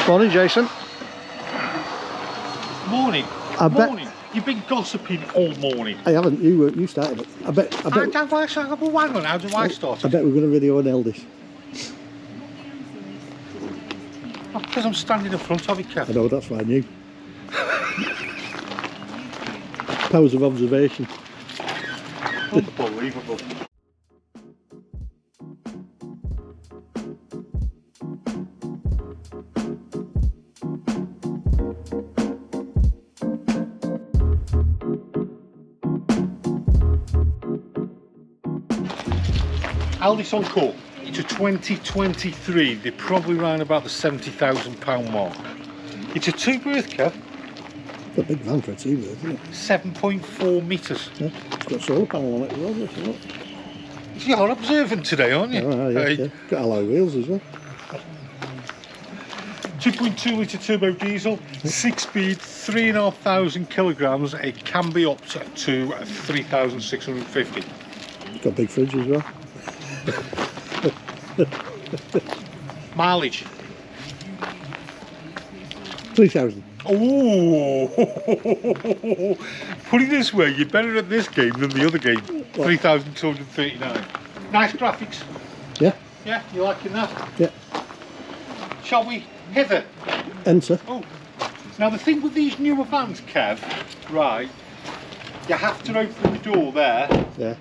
Morning, Jason. Morning. Morning. You've been gossiping all morning. I haven't. You started it. I bet. How do I start? Well, hang on, how do I start? I bet we're going to video an Eldest. Because I'm standing in front of it, Kev. I know, that's why I knew. Powers of observation. Unbelievable. Eldest on call. It's a 2023. They're probably around about the £70,000 mark. It's a two-berth, Kev. It's a big van for a two-berth, isn't it? 7.4 metres. Yeah. It's got a solar panel on it as well, isn't it? You're observant today, aren't you? Oh, yeah, yeah. Got alloy wheels as well. 2.2 litre turbo diesel, 6-speed, 3,500 kilograms. It can be up to 3,650. It's got a big fridge as well. Mileage. 3,000. Oh, put it this way, you're better at this game than the other game. 3,239. Nice graphics. Yeah. Yeah, you liking that? Yeah. Shall we hither? Enter. Oh, now the thing with these newer vans, Kev, right? You have to open the door there. Yeah.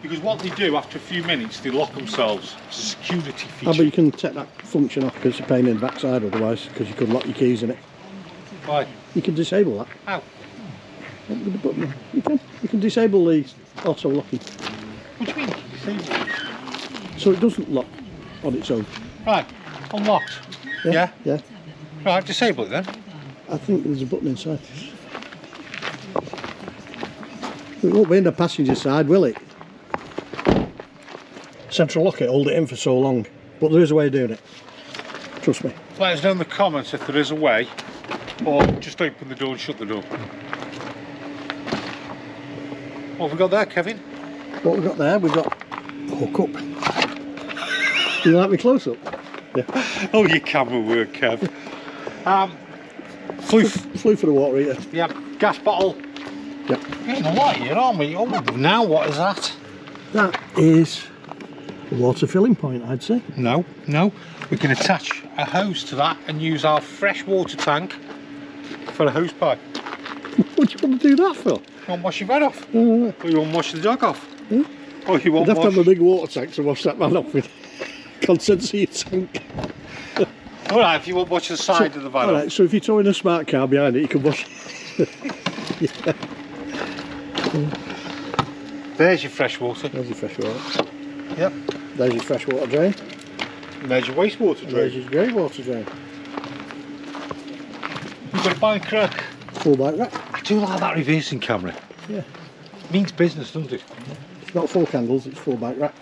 Because what they do after a few minutes, they lock themselves. It's a security feature. Oh, but you can take that function off because it's a pain in the backside otherwise, because you could lock your keys in it. Why? You can disable that. How? With the button. You can disable the auto locking. What do you mean? Disable it? So it doesn't lock on its own. Right, unlocked. Yeah? Yeah. Right, disable it then. I think there's a button inside. It won't be in the passenger side, will it? Central lock it, hold it in for so long. But there is a way of doing it. Trust me. Let us know in the comments if there is a way, or just open the door and shut the door. What have we got there, Kevin? What we've got there, we've got a hook up. Do you like me close up? Yeah. Oh, your camera work, Kev. Flue for the water heater. Yeah, gas bottle. Yep. We're in the light here, aren't we? Oh, now what is that? That is a water filling point, I'd say. No. We can attach a hose to that and use our fresh water tank for a hose pipe. What do you want to do that for? You won't wash your bed off? Or Or you won't wash the dog off? Yeah. Or you won't you'd have wash... to have a big water tank to wash that man off with. Contents of your tank. Alright, if you won't wash the side of the van Alright, so if you're towing a smart car behind it, you can wash it. Yeah. There's your fresh water. There's your fresh water. Yep. There's your fresh water drain. And there's your wastewater drain. There's your grey water drain. You've got a bike rack. Full bike rack. I do like that reversing camera. Yeah. It means business, doesn't it? It's not full candles, it's full bike rack.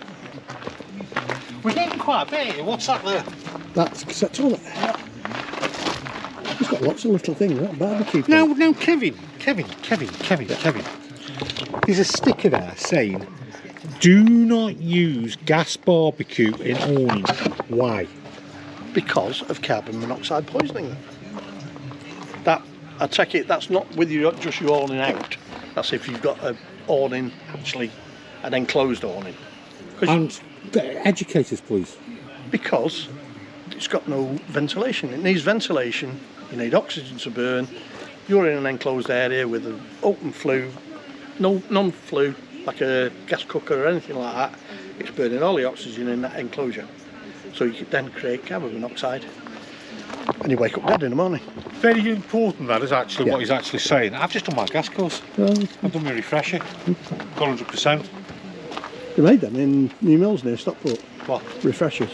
We're getting quite a bit here. What's that there? That's cassette toilet. Yeah. It's got lots of little things, that barbecue. No, Kevin. There's a sticker there saying, do not use gas barbecue in awning. Why? Because of carbon monoxide poisoning. That, I take it, that's not with you, just your awning out. That's if you've got an awning, actually, an enclosed awning. And educate us, please. Because it's got no ventilation. It needs ventilation, you need oxygen to burn. You're in an enclosed area with an open flue, no non-flue, like a gas cooker or anything like that. It's burning all the oxygen in that enclosure. So you can then create carbon monoxide. And you wake up dead in the morning. Very important, that is actually Yeah. what he's actually saying. I've just done my gas course. I've done my refresher. Got 100%. They made them in New Mills near Stockport. What? Refreshers.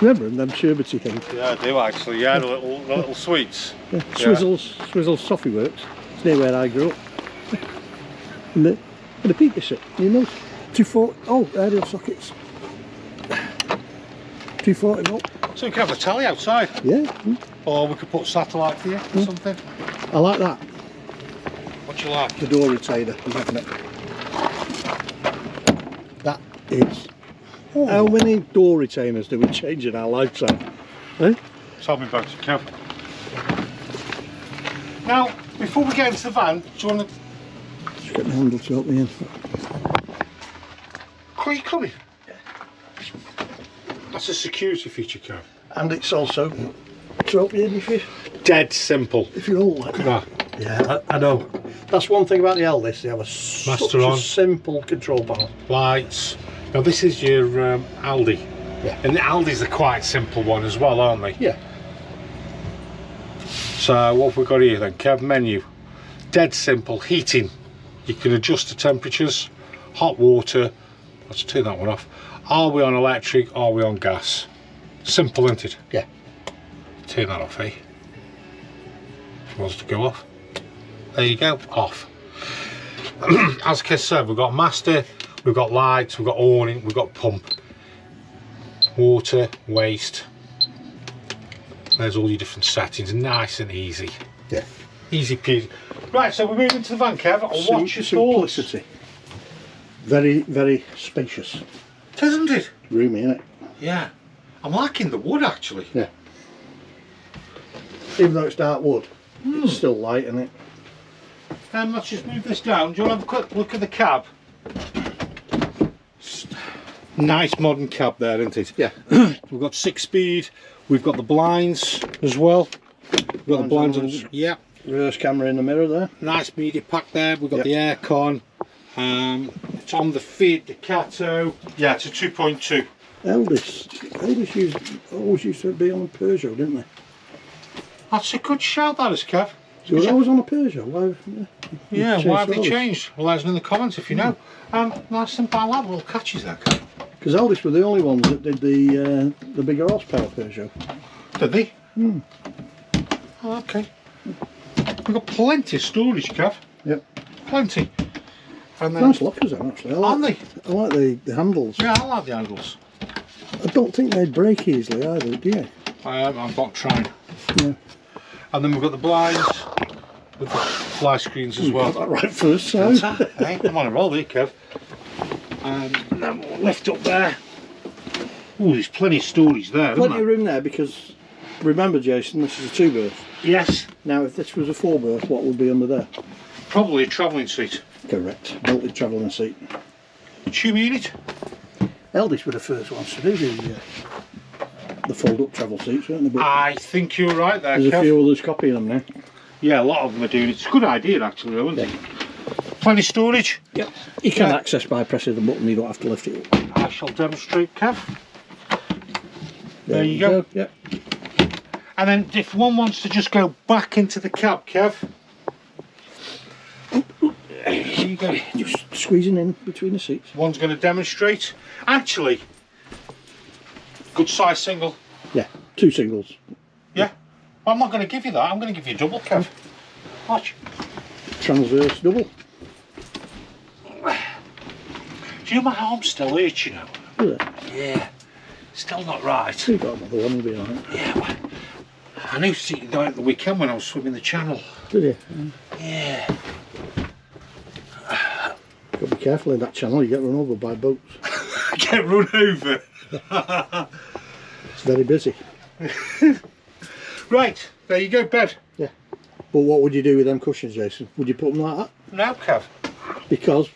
Remember them sherbety things? Yeah, I do actually. Yeah, the little sweets. Yeah. Swizzle's Toffee Works. It's near where I grew up. And the Peak District, New Mills. 240. Oh, aerial sockets. 240 volt. So we can have a telly outside. Yeah. Or we could put satellite here or something. I like that. What do you like? The door retainer, magnet. That is. Oh. How many door retainers do we change in our lifetime? Eh? Tell me about it, Kev. Now, before we get into the van, do you want to... Just get the handle to help me in. Are you coming? Yeah. That's a security feature, Kev. And it's also to help you in if you... Dead simple. If you're old like that. Yeah, I know. That's one thing about the Eldest, they have a such a simple control panel. Lights. Now this is your Aldi. Yeah. And the Aldi's a quite simple one as well, aren't they? Yeah. So what have we got here then? Kev, menu. Dead simple, heating. You can adjust the temperatures. Hot water. Let's turn that one off. Are we on electric? Are we on gas? Simple, isn't it? Yeah. Turn that off, eh? If it wants to go off. There you go, off. As Kev said, we've got master, we've got lights, we've got awning, we've got pump. Water, waste. There's all your different settings, nice and easy. Yeah. Easy peasy. Right, so we're moving to the van, Kev. What's your thoughts? Simplicity. Very, very spacious. Isn't it? Roomy, isn't it? Yeah. I'm liking the wood actually. Yeah. Even though it's dark wood, it's still light, isn't it? Let's just move this down. Do you want to have a quick look at the cab? Nice modern cab there, isn't it? Yeah. We've got 6-speed. We've got the blinds as well. We've got the blinds on. Yeah. Reverse camera in the mirror there. Nice media pack there. We've got the aircon. It's on the feed, the Cato. Yeah, it's a 2.2. Eldest always used to be on a Peugeot, didn't they? That's a good shout, that is, Kev. So they always on a Peugeot. Why? Yeah, why have they changed? Well, let us know in the comments if you know. Nice and by that little catches there, Kev. Because Eldest were the only ones that did the bigger horsepower Peugeot. Did they? Oh, okay. We've got plenty of storage, Kev. Yep. Plenty. And then, nice lockers, then, actually. Aren't they? I like the handles. Yeah, I like the handles. I don't think they'd break easily either, do you? I'm not trying. Yeah. And then we've got the blinds with the fly screens as well. Got that right first time. Hey, I'm on a roll here, Kev. And then we'll lift up there. Oh, there's plenty of storage there, Plenty of room there because, remember Jason, this is a 2-berth. Yes. Now if this was a 4-berth, what would be under there? Probably a travelling seat. Correct. Belted travelling seat. Chew me in it. Eldest were the first ones to do the fold-up travel seats, weren't they? But I think you're right there, there's Kev. a few others copying them now. Yeah, a lot of them are doing it. It's a good idea actually, though, isn't it? Plenty of storage. Yep. You can access by pressing the button, you don't have to lift it up. I shall demonstrate, Kev. There you go. Yep. And then if one wants to just go back into the cab, Kev. There you go. Just squeezing in between the seats. One's going to demonstrate. Actually, good size single. Yeah, 2 singles. Yeah. Well, I'm not going to give you that. I'm going to give you a double, Kev. Watch. Transverse double. Do you know my arm's still hurts, you know? Is it? Yeah. Still not right. You've got another one, you'll be alright. Yeah. Well, I knew it at the weekend when I was swimming the channel. Did you? Yeah. Got to be careful in that channel, you get run over by boats. Get run over. It's very busy. Right, there you go, bed. Yeah. But what would you do with them cushions, Jason? Would you put them like that? No, Kev. Because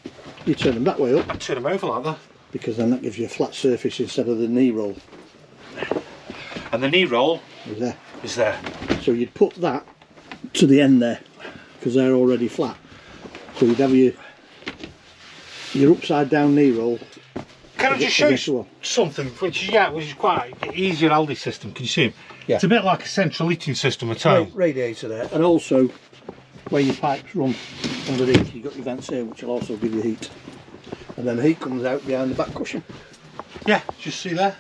you turn them that way up. I'd turn them over like that. Because then that gives you a flat surface instead of the knee roll. And the knee roll Is there. is there. So you'd put that to the end there, because they're already flat. So you'd have your upside down knee roll. Can I just show you something which is quite easier Aldi system? Can you see him? Yeah. It's a bit like a central heating system at home. Radiator there, and also where your pipes run underneath, you've got your vents here, which will also give you heat. And then the heat comes out behind the back cushion. Yeah, just see there.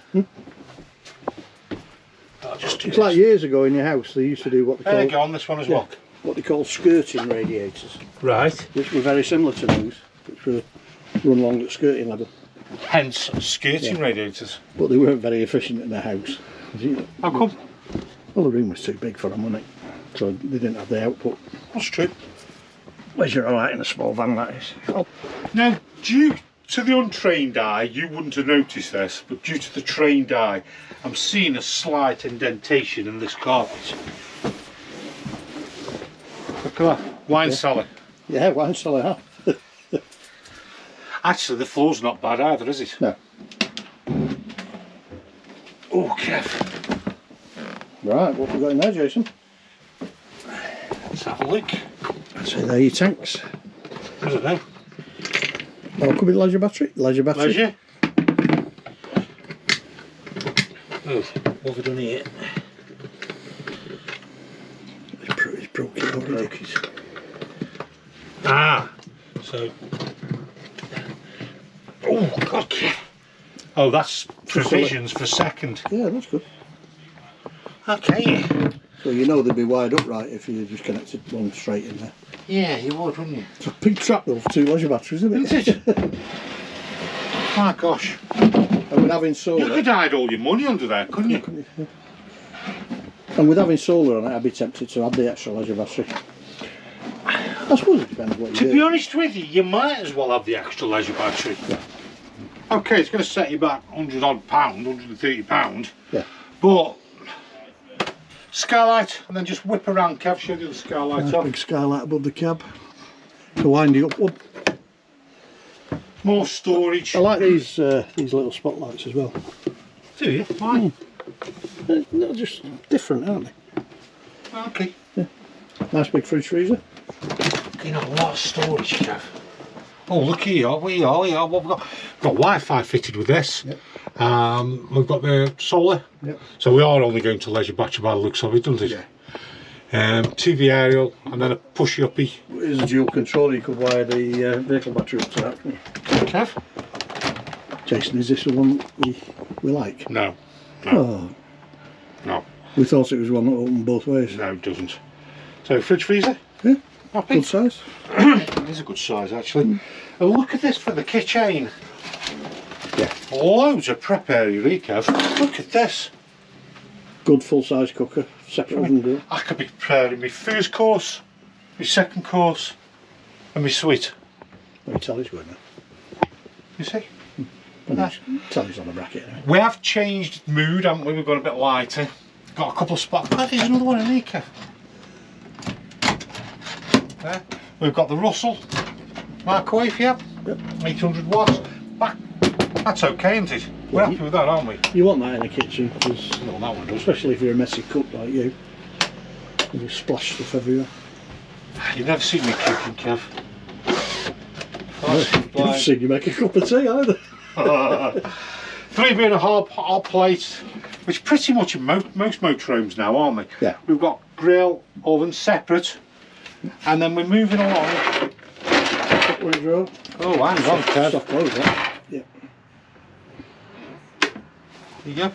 I'll just do It's this. like years ago in your house, they used to do what they There you call go, on this one as well. what they call skirting radiators, Right. which were very similar to those, which were run along at skirting level. Hence skirting radiators. But they weren't very efficient in the house. How come? Well, the room was too big for them, wasn't it? So they didn't have the output. That's true. Where's your alright in a small van like this? Oh, Now, do you to the untrained eye, you wouldn't have noticed this, but due to the trained eye, I'm seeing a slight indentation in this carpet. Look at that, wine cellar. Yeah, wine cellar, huh? Actually, the floor's not bad either, is it? No. Oh, Kev. Right, what have we got in there, Jason? Let's have a look. So there are your tanks. I don't know. Oh, could be leisure battery. Leisure battery. Leisure. Oh, what have we done here? It's broke it already. Broke it. Ah, so. Oh, God. Oh, that's provisions for second. Yeah, that's good. Okay. So you know they'd be wired up right if you just connected one straight in there. Yeah, you would, wouldn't you? It's a big trap though for 2 leisure batteries, isn't it? Isn't it? My gosh. And with having solar. You could hide all your money under there, couldn't you? Yeah. And with having solar on it, I'd be tempted to add the extra leisure battery. I suppose it depends what you do. To be honest with you, you might as well have the extra leisure battery. Yeah. Okay, it's going to set you back £100 odd, £130. Yeah. But skylight, and then just whip around, Kev, show you the skylight Nice off. big skylight above the cab to wind you up. More storage. I like these little spotlights as well. Do you? Why? They're just different, aren't they? Okay. Nice big fridge freezer. You know, a lot of storage, Kev. Oh, look here, what we've got? We've got Wi-Fi fitted with this. Yep. We've got the solar. Yep. So we are only going to leisure battery by the looks of it, doesn't it? Yeah. TV aerial, and then a pushy-uppy. Here's a dual controller, you could wire the vehicle battery up to that, couldn't you? Kev? Jason, is this the one we like? No. Oh, No. we thought it was one that opened both ways. No, it doesn't. So, fridge freezer? Yeah, Happy? good size. It is a good size, actually. And look at this for the kitchen. Yeah. Loads of prep area here, Kev. Look at this. Good full size cooker, separate oven door. I could be preparing my first course, my second course, and my sweet. Well, your telly's good now. You see? Well, telly's on the bracket anyway. We have changed mood, haven't we? We've got a bit lighter. Got a couple of spots. Oh, there's another one in here, Kev. There. We've got the Russell microwave, yeah. Yep. 800 watts. That's okay, isn't it? We're happy with that, aren't we? You want that in the kitchen, because Well, that one does. especially if you're a messy cook like you, you splash stuff everywhere. You've never seen me cooking, Kev. I've seen you make a cup of tea either. 3 burner hot plate, which pretty much in most motorhomes now, aren't they? Yeah. We've got grill, oven separate, and then we're moving along. Cutlery drawer. Oh, hang on, Kev. Soft close, that. Yeah. There you go.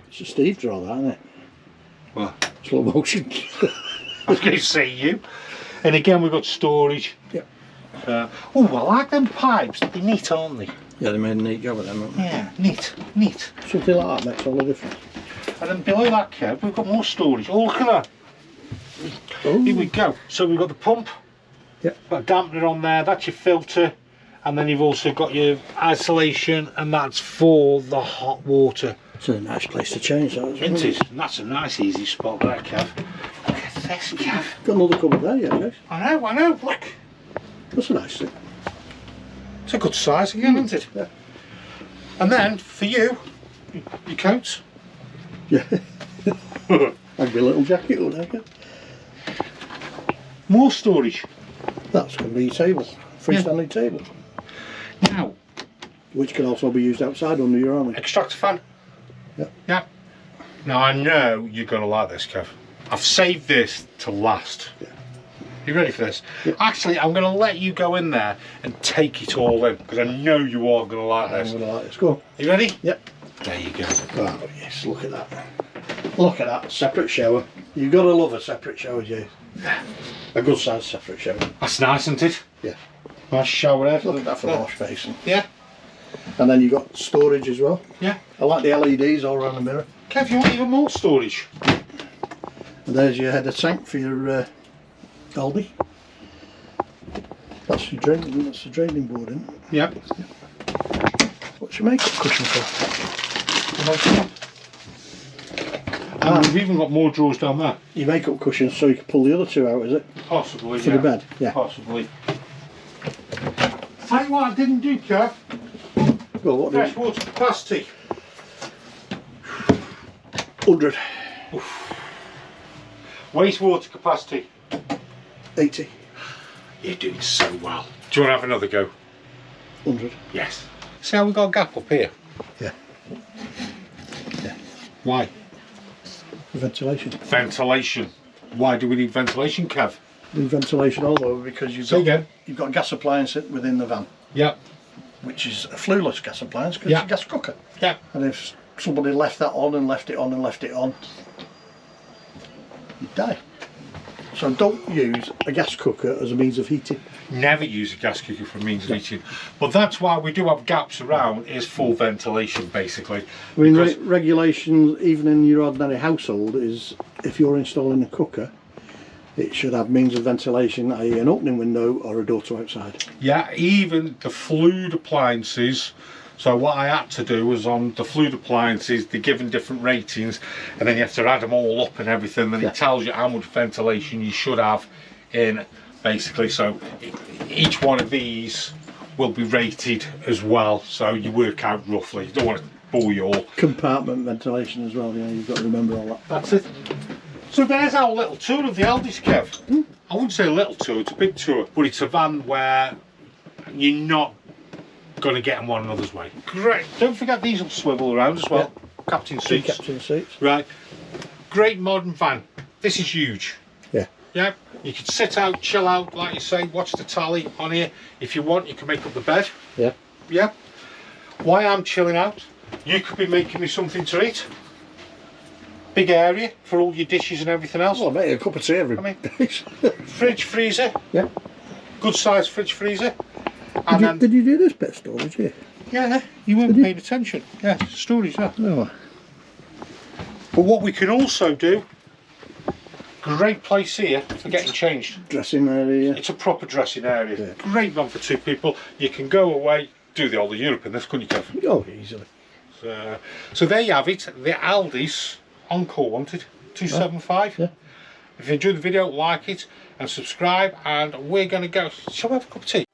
It's a Steve drawer, that, isn't it? What? Slow motion. I was going to say you. And again, we've got storage. Yeah. Oh, I like them pipes. They're neat, aren't they? Yeah, they made a neat job of them, haven't they? Yeah, neat, neat. Something like that makes all the difference. And then below that, Kev, we've got more storage. Oh, look at that. Oh. Here we go. So we've got the pump. Yep. Got a dampener on there. That's your filter. And then you've also got your isolation, and that's for the hot water. It's a nice place to change that as well. Isn't it? And that's a nice, easy spot there, Kev. Look at this, Kev. Got another cupboard there, yeah, guys. I know. Look. That's a nice thing. It's a good size again, isn't it? Yeah. And then, for you, your coats. Yeah. I'd be a little jacket, wouldn't I? More storage. That's going to be your table. Freestanding table. Now, Which can also be used outside under your awning. extractor fan. Yeah. Yeah. Now, I know you're going to like this, Kev. I've saved this to last. Yeah. You ready for this? Yeah. Actually, I'm going to let you go in there and take it all in, because I know you are going to like I'm this. going to like this. Go on. You ready? Yep. There you go. Oh, yes, look at that. Look at that. Separate shower. You've got to love a separate shower, Jay. A good sized separate shower. That's nice, isn't it? Yeah. Nice shower head. Look at that for the wash basin. Yeah. And then you've got storage as well. Yeah. I like the LEDs all around the mirror. Kev, you want even more storage? And there's your header tank for your Aldi. That's your draining. That's the draining board, isn't it? Yep. What's your makeup cushion for? And we've even got more drawers down there. Your makeup cushion, so you can pull the other two out, is it? Possibly. For the bed, yeah. Possibly. Tell you what I didn't do, Kev. Well, what Fresh water capacity. 100, Wastewater capacity. 80, You're doing so well. Do you want to have another go? 100. Yes. See how we got a gap up here? Yeah. Yeah. Why? Ventilation. Ventilation. Why do we need ventilation, Kev? The ventilation all over because Say again. you've got a gas appliance within the van, Yep. which is a flueless gas appliance because Yeah. it's a gas cooker. Yep. And if somebody left that on and left it on and left it on, you'd die. So don't use a gas cooker as a means of heating. Never use a gas cooker for means of heating. But that's why we do have gaps around, is full ventilation basically. I mean, Because- regulations, even in your ordinary household, is if you're installing a cooker, it should have means of ventilation, i.e. an opening window or a door to outside. Yeah, even the fluid appliances. So what I had to do was on the fluid appliances, they're given different ratings, and then you have to add them all up and everything, then Yeah. it tells you how much ventilation you should have in, basically. So each one of these will be rated as well, so you work out roughly. You don't want to bore you all. Compartment ventilation as well, yeah, you've got to remember all that. That's it. So there's our little tour of the Aldi's, Kev. I wouldn't say a little tour, it's a big tour, but it's a van where you're not going to get in one another's way. Great. Don't forget these will swivel around as well. Captain Two seats. captain seats. Right. Great modern van. This is huge. Yeah. Yeah. You can sit out, chill out, like you say, watch the tally on here. If you want, you can make up the bed. Yeah. Yeah. Why I'm chilling out, you could be making me something to eat. Big area for all your dishes and everything else. Well, I make a cup of tea every I mean- day. Fridge, freezer. Yeah. Good size fridge, freezer. And then, Did you do this bit of storage here? yeah, you weren't paying attention. Yeah, storage, yeah. No. But what we can also do, great place here for getting changed. Dressing area. It's a proper dressing area. Yeah. Great van for two people. You can go away, do the old Europe in this, couldn't you, Kev? Oh, easily. So there you have it. The Aldi's Encore Wanted 275. Yeah. If you enjoyed the video, like it and subscribe. And we're going to go. Shall we have a cup of tea?